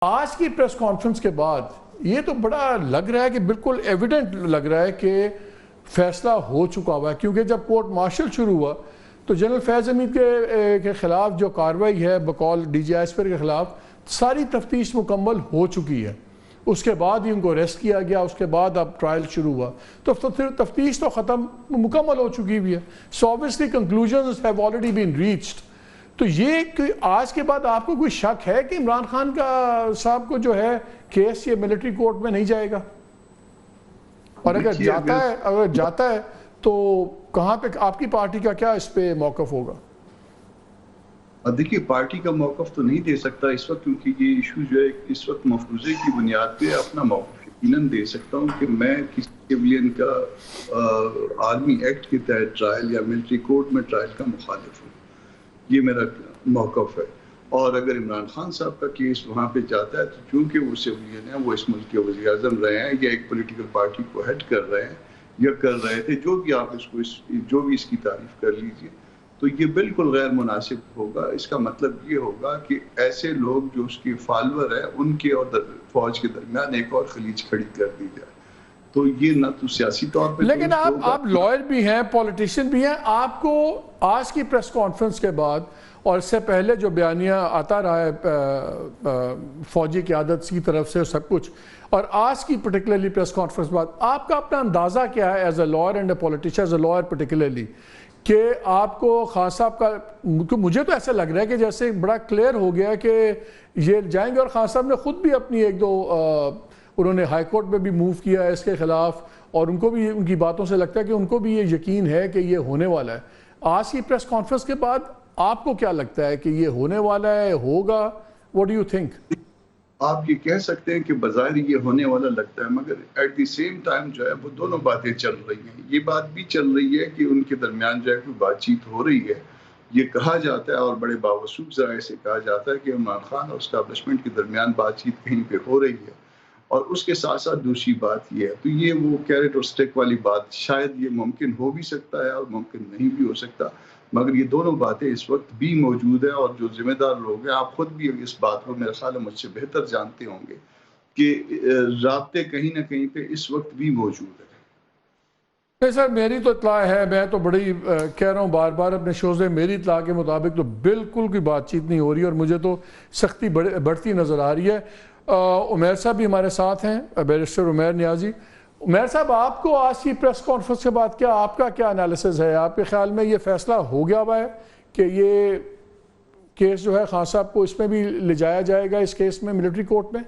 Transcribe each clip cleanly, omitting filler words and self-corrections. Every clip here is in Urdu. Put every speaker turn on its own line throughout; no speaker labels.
آج کی پریس کانفرنس کے بعد یہ تو بڑا لگ رہا ہے کہ بالکل ایویڈنٹ لگ رہا ہے کہ فیصلہ ہو چکا ہوا ہے، کیونکہ جب کورٹ مارشل شروع ہوا تو جنرل فیض حمید کے خلاف جو کارروائی ہے بقول ڈی جی آئی کے خلاف ساری تفتیش مکمل ہو چکی ہے. اس کے بعد ہی ان کو ریسٹ کیا گیا، اس کے بعد اب ٹرائل شروع ہوا تو پھر تفتیش تو ختم مکمل ہو چکی بھی ہے. سو obviously conclusions have already been reached. تو یہ آج کے بعد آپ کو کوئی شک ہے کہ عمران خان کا صاحب کو جو ہے کیس یہ ملٹری کورٹ میں نہیں جائے گا؟ اور اگر جاتا ہے تو کہاں پہ آپ کی پارٹی کا کیا اس پہ موقف ہوگا؟
دیکھیے پارٹی کا موقف تو نہیں دے سکتا اس وقت، کیونکہ یہ ایشو جو ہے اس وقت مفروضے کی بنیاد پہ اپنا موقف یقیناً دے سکتا ہوں کہ میں کسی سویلین کا آرمی ایکٹ کے تحت ٹرائل یا ملٹری کورٹ میں ٹرائل کا مخالف ہوں. یہ میرا موقف ہے. اور اگر عمران خان صاحب کا کیس وہاں پہ جاتا ہے تو چونکہ وہ سویلین ہیں، وہ اس ملک کے وزیر اعظم رہے ہیں یا ایک پولیٹیکل پارٹی کو ہیڈ کر رہے ہیں یا کر رہے تھے، جو بھی آپ جو بھی اس کی تعریف کر لیجئے، تو یہ بالکل غیر مناسب ہوگا. اس کا مطلب یہ ہوگا کہ ایسے لوگ جو اس کے فالور ہیں ان کے اور فوج کے درمیان ایک اور خلیج کھڑی کر دی جائے. تو یہ نہ تو سیاسی طور پہ،
لیکن آپ لائر بھی ہیں، پولیٹیشین بھی ہیں. آپ کو آج کی پریس کانفرنس کے بعد اور اس سے پہلے جو بیانیہ آتا رہا ہے فوجی قیادت کی طرف سے سب کچھ، اور آج کی پرٹیکولرلی پریس کانفرنس کے بعد آپ کا اپنا اندازہ کیا ہے as a lawyer and a politician, as a lawyer particularly, کہ آپ کو خان صاحب کا، مجھے تو ایسا لگ رہا ہے کہ جیسے بڑا کلیئر ہو گیا کہ یہ جائیں گے، اور خان صاحب نے خود بھی اپنی ایک دو انہوں نے ہائی کورٹ میں بھی موو کیا ہے اس کے خلاف، اور ان کو بھی ان کی باتوں سے لگتا ہے کہ ان کو بھی یہ یقین ہے کہ یہ ہونے والا ہے. آج کی پریس کانفرنس کے بعد آپ کو کیا لگتا ہے کہ یہ ہونے والا ہے، ہوگا؟ What do you think?
آپ یہ کہہ سکتے ہیں کہ بظاہر یہ ہونے والا لگتا ہے، مگر ایٹ دی سیم ٹائم جو ہے وہ دونوں باتیں چل رہی ہیں. یہ بات بھی چل رہی ہے کہ ان کے درمیان جو ہے کوئی بات چیت ہو رہی ہے. یہ کہا جاتا ہے اور بڑے باوسوب ذرائع سے کہا جاتا ہے کہ عمران خان اور اسٹیبلشمنٹ کے درمیان بات چیت کہیں پہ ہو رہی ہے. اور اس کے ساتھ ساتھ دوسری بات یہ ہے، تو یہ وہ کیرٹ اور سٹک والی بات، شاید یہ ممکن ہو بھی سکتا ہے اور ممکن نہیں بھی ہو سکتا، مگر یہ دونوں باتیں اس وقت بھی موجود ہیں. اور جو ذمہ دار لوگ ہیں، آپ خود بھی اس بات کو میرے خیال ہے مجھ سے بہتر جانتے ہوں گے کہ رابطے کہیں نہ کہیں پہ اس وقت بھی موجود ہیں.
نہیں سر، میری تو اطلاع ہے، میں تو بڑی کہہ رہا ہوں بار بار اپنے شوز میں، میری اطلاع کے مطابق تو بالکل کوئی بات چیت نہیں ہو رہی، اور مجھے تو سختی بڑھتی نظر آ رہی ہے. عمیر صاحب بھی ہمارے ساتھ ہیں، بیرسٹر عمیر نیازی. عمیر صاحب، آپ کو آج کی پریس کانفرنس کے بعد آپ کا کیا انالیسز ہے؟ آپ کے خیال میں یہ فیصلہ ہو گیا ہوا ہے کہ یہ کیس جو ہے خان صاحب کو اس میں بھی لے جایا جائے گا، اس کیس میں ملٹری کورٹ میں؟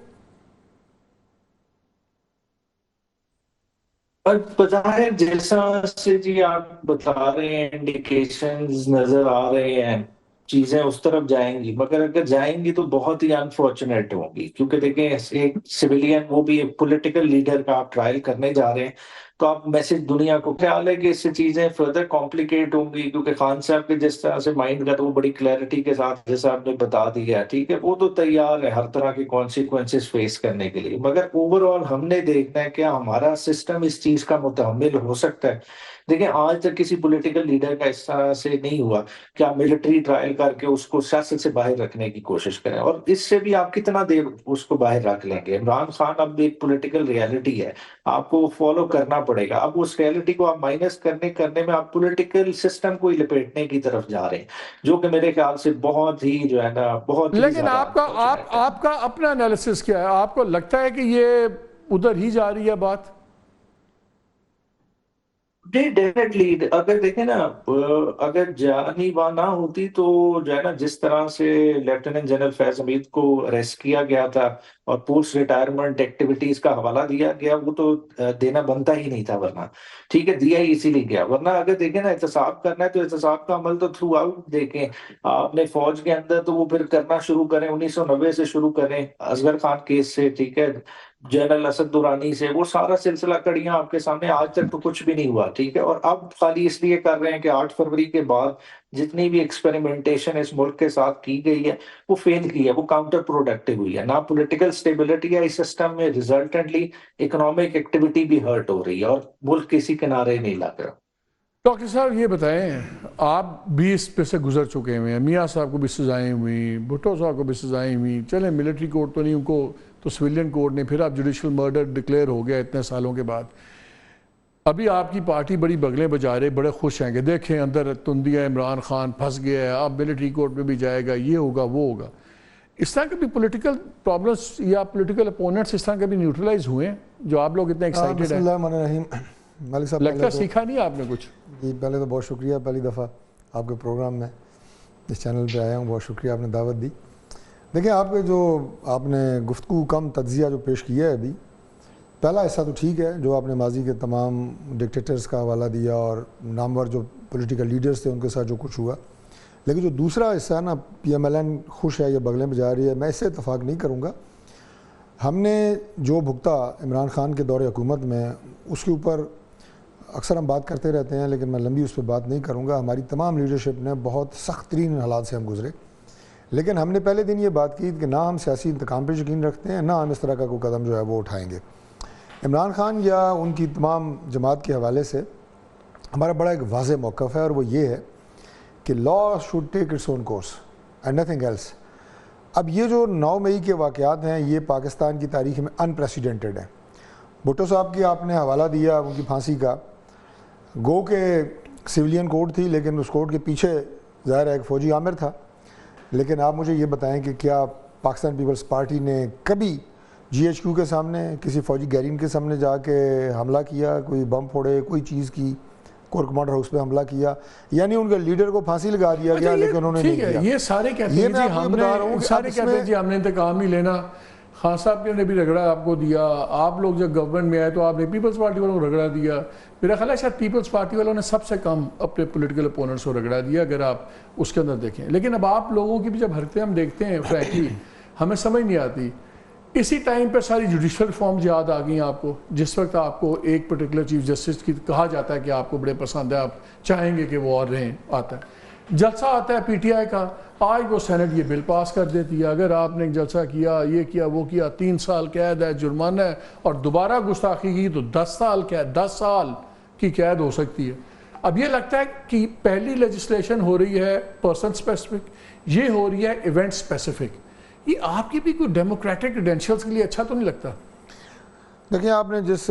بظاہر جیسا سے جی آپ بتا رہے ہیں، انڈیکیشنز نظر آ رہے ہیں، چیزیں اس طرف جائیں گی، مگر اگر جائیں گی تو بہت ہی انفارچونیٹ ہوں گی. کیونکہ دیکھیں ایک سویلین، وہ بھی ایک پولیٹیکل لیڈر کا آپ ٹرائل کرنے جا رہے ہیں، تو آپ میسج دنیا کو، خیال ہے کہ اس سے چیزیں فردر کمپلیکیٹ ہوں گی. کیونکہ خان صاحب کے جس طرح سے مائنڈ کا، تو وہ بڑی کلیئرٹی کے ساتھ جیسا آپ نے بتا دیا، ٹھیک ہے، وہ تو تیار ہے ہر طرح کے کانسیکوینسز فیس کرنے کے لیے. مگر اوور آل ہم نے دیکھنا ہے کہ ہمارا سسٹم اس چیز کا متحمل ہو سکتا ہے. دیکھیں آج تک کسی پولیٹیکل لیڈر کا اس طرح سے نہیں ہوا کہ آپ ملٹری ٹرائل کر کے اس کو سیاست سے باہر رکھنے کی کوشش کریں، اور اس سے بھی آپ کتنا دیر اس کو باہر رکھ لیں گے. عمران خان اب ایک پولیٹیکل ریالٹی ہے، آپ کو فالو کرنا پڑے گا. اب اس ریالٹی کو آپ مائنس کرنے میں آپ پولیٹیکل سسٹم کو ہی لپیٹنے کی طرف جا رہے ہیں، جو کہ میرے خیال سے بہت ہی جو ہے نا، بہت ہی
لیکن
زیادہ
آپ کا اپنا انالیسس کیا ہے؟ آپ کو لگتا ہے کہ یہ ادھر ہی جا رہی ہے بات؟
جی ڈیفینیٹلی. اگر دیکھیں نا، اگر جانی نہ ہوتی تو جو ہے نا، جس طرح سے لیفٹیننٹ جنرل فیض حمید کو اریسٹ کیا گیا تھا اور پوسٹ ریٹائرمنٹ ایکٹیویٹیز کا حوالہ دیا گیا، وہ تو دینا بنتا ہی نہیں تھا، ورنہ ٹھیک ہے دیا ہی اسی لیے گیا. ورنہ اگر دیکھیں نا، احتساب کرنا ہے تو احتساب کا عمل تو تھرو آؤٹ دیکھیں آپ نے فوج کے اندر، تو وہ پھر کرنا شروع کریں 1990 سے شروع کریں، اصغر خان کیس سے، ٹھیک ہے، جنرل اسد درانی سے، وہ سارا سلسلہ کڑیاں آپ کے سامنے. آج تک تو کچھ بھی نہیں ہوا، ٹھیک ہے. اور اب خالی اس لیے کر رہے ہیں کہ 8 فروری کے بعد جتنی بھی ایکسپیریمنٹیشن اس ملک کے ساتھ کی گئی ہے وہ فیل کی ہے، وہ کاؤنٹر پروڈکٹیو ہوئی ہے. نہ پولیٹیکل سٹیبلٹی ہے اس سسٹم میں، ریزلٹنٹلی اکنامک ایکٹیویٹی بھی ہرٹ ہو رہی ہے اور ملک کسی کنارے نہیں لگ رہا.
ڈاکٹر صاحب یہ بتائیں، آپ بھی اس پہ سے گزر چکے ہوئے ہیں، میاں صاحب کو بھی سزائیں ہوئی، بھٹو صاحب کو بھی سزائیں ہوئی، چلیں ملٹری کورٹ تو نہیں، ان کو تو سویلین کورٹ نے، پھر آپ جوڈیشل مرڈر ڈکلیئر ہو گیا اتنے سالوں کے بعد. ابھی آپ کی پارٹی بڑی بغلیں بجا رہے، بڑے خوش ہیں کہ دیکھیں اندر تندیا عمران خان پھنس گیا ہے، اب ملٹری کورٹ میں بھی جائے گا، یہ ہوگا وہ ہوگا. اس طرح کے بھی پولیٹیکل پرابلمس یا پولیٹیکل اپوننٹس اس طرح کے بھی نیوٹرلائز ہوئے ہیں جو آپ لوگ اتنے ایکسائٹیڈ ہیں؟
بسم اللہ الرحمن الرحیم. مالک صاحب
لگتا ہے سیکھا نہیں آپ نے کچھ.
جی پہلے تو بہت شکریہ، پہلی دفعہ آپ کے پروگرام میں اس چینل پہ آیا ہوں، بہت شکریہ آپ نے دعوت دی. دیکھیں آپ کے جو آپ نے گفتگو کم تجزیہ جو پیش کیا ہے ابھی، پہلا حصہ تو ٹھیک ہے جو آپ نے ماضی کے تمام ڈکٹیٹرز کا حوالہ دیا اور نامور جو پولیٹیکل لیڈرز تھے ان کے ساتھ جو کچھ ہوا، لیکن جو دوسرا حصہ ہے نا پی ایم ایل این خوش ہے یا بغلیں بجا رہی ہے، میں اس سے اتفاق نہیں کروں گا. ہم نے جو بھگتا عمران خان کے دور حکومت میں اس کے اوپر اکثر ہم بات کرتے رہتے ہیں، لیکن میں لمبی اس پہ بات نہیں کروں گا. ہماری تمام لیڈرشپ نے بہت سخت ترین حالات سے ہم گزرے، لیکن ہم نے پہلے دن یہ بات کی کہ نہ ہم سیاسی انتقام پہ یقین رکھتے ہیں، نہ ہم اس طرح کا کوئی قدم جو ہے وہ اٹھائیں گے. عمران خان یا ان کی تمام جماعت کے حوالے سے ہمارا بڑا ایک واضح موقف ہے، اور وہ یہ ہے کہ law should take its own course and nothing else. اب یہ جو 9 مئی کے واقعات ہیں یہ پاکستان کی تاریخ میں انپریسیڈنٹڈ ہیں. بھٹو صاحب کی آپ نے حوالہ دیا ان کی پھانسی کا، گو کہ سویلین کورٹ تھی لیکن اس کورٹ کے پیچھے ظاہر ہے ایک فوجی عامر تھا. لیکن آپ مجھے یہ بتائیں کہ کیا پاکستان پیپلز پارٹی نے کبھی جی ایچ کیو کے سامنے کسی فوجی گیرین کے سامنے جا کے حملہ کیا، کوئی بم پھوڑے، کوئی چیز کی، کور کمانڈر ہاؤس پہ حملہ کیا؟ یعنی ان کے لیڈر کو پھانسی لگا دیا گیا لیکن انہوں نے نہیں کیا.
یہ سارے کہتے ہیں جی ہم نے، سارے کہتے ہیں جی ہم نے انتقام نہیں لینا. خان صاحب نے بھی رگڑا آپ کو دیا، آپ لوگ جب گورنمنٹ میں آئے تو آپ نے پیپلز پارٹی والوں کو رگڑا دیا. میرا خیال ہے شاید پیپلز پارٹی والوں نے سب سے کم اپنے پولیٹیکل اپوننٹس کو رگڑا دیا اگر آپ اس کے اندر دیکھیں. لیکن اب آپ لوگوں کی بھی جب حرکتیں ہم دیکھتے ہیں فرینکلی ہمیں سمجھ نہیں آتی. اسی ٹائم پہ ساری جوڈیشل ریفارمز یاد آ گئی آپ کو، جس وقت آپ کو ایک پرٹیکولر چیف جسٹس کی کہا جاتا ہے کہ آپ کو بڑے پسند ہے، آپ چاہیں گے کہ وہ اور رہیں. آتا ہے جلسہ آتا ہے پی ٹی آئی کا، آج وہ سینٹ یہ بل پاس کر دیتی ہے، اگر آپ نے ایک جلسہ کیا، یہ کیا، وہ کیا، 3 سال قید ہے، جرمانہ ہے، اور دوبارہ گستاخی کی تو 10 سال قید، 10 سال کی قید ہو سکتی ہے. اب یہ لگتا ہے کہ پہلی لیجسلیشن ہو رہی ہے پرسن سپیسیفک، یہ ہو رہی ہے ایونٹ سپیسیفک. یہ آپ کی بھی کوئی ڈیموکریٹک کریڈینشلز کے لیے اچھا تو نہیں لگتا؟
دیکھیں آپ نے جس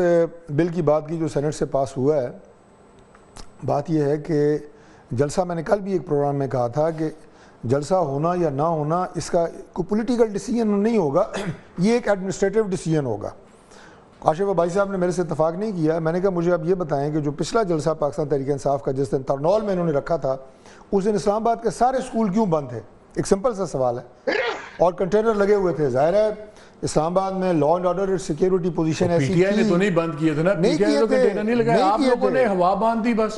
بل کی بات کی جو سینٹ سے پاس ہوا ہے، بات یہ ہے کہ جلسہ، میں نے کل بھی ایک پروگرام میں کہا تھا کہ جلسہ ہونا یا نہ ہونا اس کا کوئی پولیٹیکل ڈیسیجن نہیں ہوگا، یہ ایک ایڈمنسٹریٹو ڈیسیجن ہوگا. کاشف بھائی صاحب نے میرے سے اتفاق نہیں کیا. میں نے کہا مجھے اب یہ بتائیں کہ جو پچھلا جلسہ پاکستان تحریک انصاف کا جس دن ترنول میں انہوں نے رکھا تھا، اس دن اسلام آباد کے سارے اسکول کیوں بند تھے؟ ایک سمپل سا سوال ہے. اور کنٹینر لگے ہوئے تھے. ظاہر ہے اسلام آباد میں law and order security position ایسی تھی.
پی ٹی آئی نے تو نہیں بند کیے تھے نا، پی ٹی آئی نے تو کنٹینر نہیں لگائے، آپ لوگوں نے ہوا باندھ دی بس.